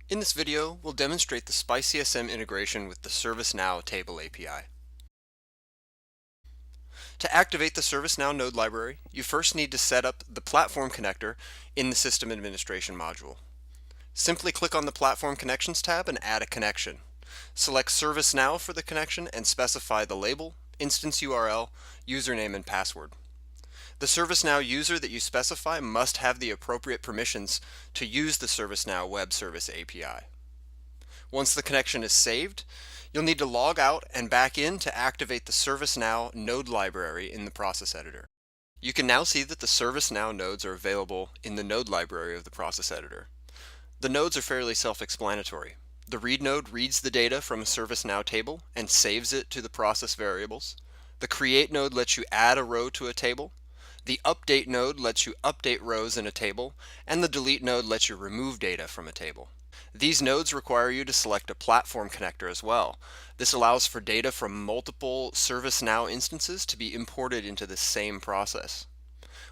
In this video, we'll demonstrate the SpiceCSM integration with the ServiceNow Table API. To activate the ServiceNow node library, you first need to set up the platform connector in the System Administration module. Simply click on the Platform Connections tab and add a connection. Select ServiceNow for the connection and specify the label, instance URL, username, and password. The ServiceNow user that you specify must have the appropriate permissions to use the ServiceNow Web Service API. Once the connection is saved, you'll need to log out and back in to activate the ServiceNow node library in the process editor. You can now see that the ServiceNow nodes are available in the node library of the process editor. The nodes are fairly self-explanatory. The read node reads the data from a ServiceNow table and saves it to the process variables. The create node lets you add a row to a table. The update node lets you update rows in a table, and the delete node lets you remove data from a table. These nodes require you to select a platform connector as well. This allows for data from multiple ServiceNow instances to be imported into the same process.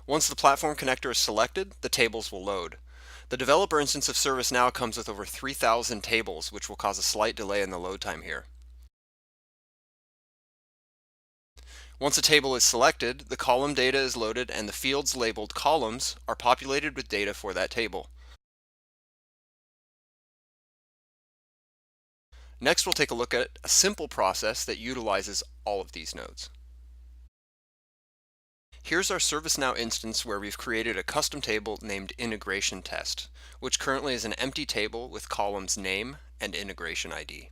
Once the platform connector is selected, the tables will load. The developer instance of ServiceNow comes with over 3,000 tables, which will cause a slight delay in the load time here. Once a table is selected, the column data is loaded and the fields labeled columns are populated with data for that table. Next, we'll take a look at a simple process that utilizes all of these nodes. Here's our ServiceNow instance where we've created a custom table named Integration Test, which currently is an empty table with columns name and integration ID.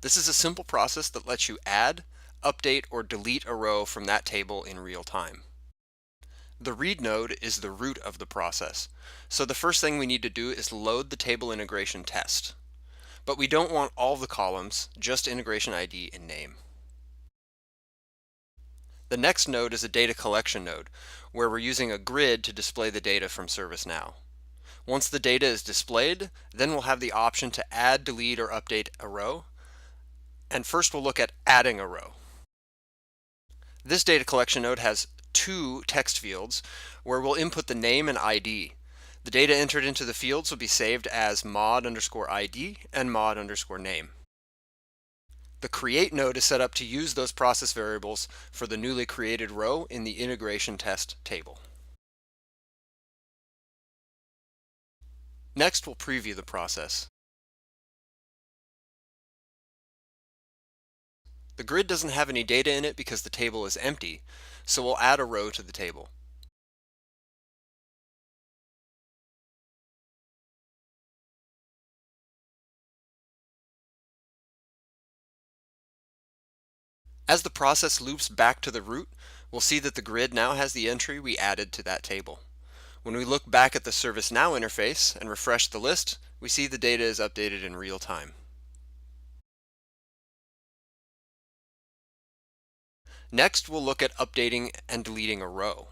This is a simple process that lets you add, update, or delete a row from that table in real time. The read node is the root of the process, so the first thing we need to do is load the table integration test. But we don't want all the columns, just integration ID and name. The next node is a data collection node, where we're using a grid to display the data from ServiceNow. Once the data is displayed, then we'll have the option to add, delete, or update a row. And first we'll look at adding a row. This data collection node has two text fields where we'll input the name and ID. The data entered into the fields will be saved as mod_ID and mod_name. The create node is set up to use those process variables for the newly created row in the integration test table. Next, we'll preview the process. The grid doesn't have any data in it because the table is empty, so we'll add a row to the table. As the process loops back to the root, we'll see that the grid now has the entry we added to that table. When we look back at the ServiceNow interface and refresh the list, we see the data is updated in real time. Next, we'll look at updating and deleting a row.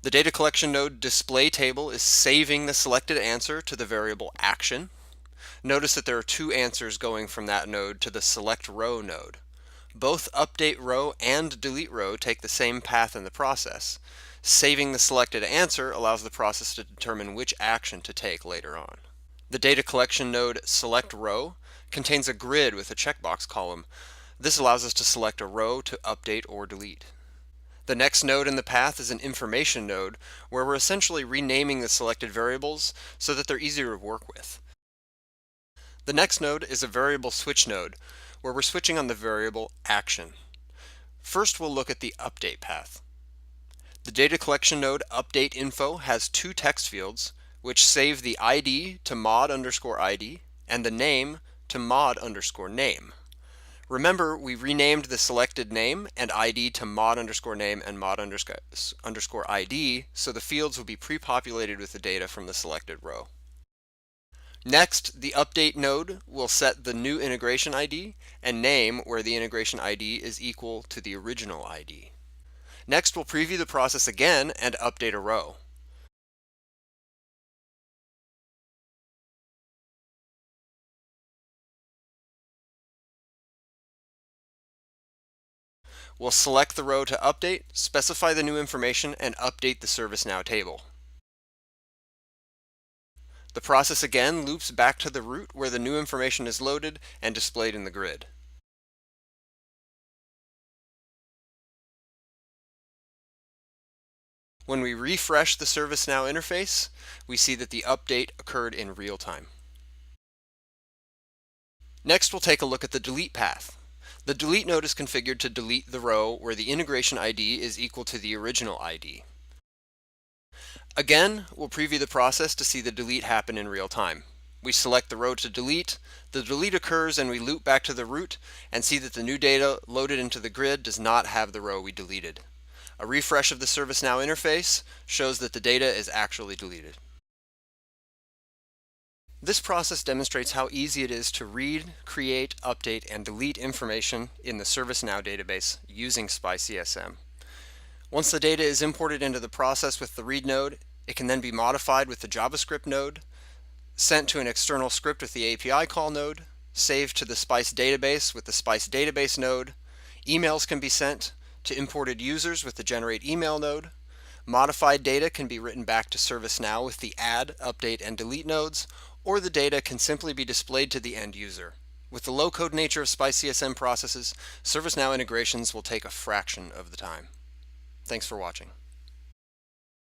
The data collection node display table is saving the selected answer to the variable action. Notice that there are two answers going from that node to the select row node. Both update row and delete row take the same path in the process. Saving the selected answer allows the process to determine which action to take later on. The data collection node select row contains a grid with a checkbox column. This allows us to select a row to update or delete. The next node in the path is an information node where we're essentially renaming the selected variables so that they're easier to work with. The next node is a variable switch node where we're switching on the variable action. First, we'll look at the update path. The data collection node update info has two text fields which save the ID to mod_ID and the name to mod_name. Remember, we renamed the selected name and ID to mod_name and mod_ID, so the fields will be pre-populated with the data from the selected row. Next, the update node will set the new integration ID and name where the integration ID is equal to the original ID. Next, we'll preview the process again and update a row. We'll select the row to update, specify the new information, and update the ServiceNow table. The process again loops back to the root where the new information is loaded and displayed in the grid. When we refresh the ServiceNow interface, we see that the update occurred in real time. Next, we'll take a look at the delete path. The delete node is configured to delete the row where the integration ID is equal to the original ID. Again, we'll preview the process to see the delete happen in real time. We select the row to delete, the delete occurs, and we loop back to the root and see that the new data loaded into the grid does not have the row we deleted. A refresh of the ServiceNow interface shows that the data is actually deleted. This process demonstrates how easy it is to read, create, update, and delete information in the ServiceNow database using SpiceCSM. Once the data is imported into the process with the read node, it can then be modified with the JavaScript node, sent to an external script with the API call node, saved to the Spice database with the Spice database node. Emails can be sent to imported users with the generate email node. Modified data can be written back to ServiceNow with the add, update, and delete nodes, or the data can simply be displayed to the end user. With the low-code nature of SpiceCSM processes, ServiceNow integrations will take a fraction of the time. Thanks for watching.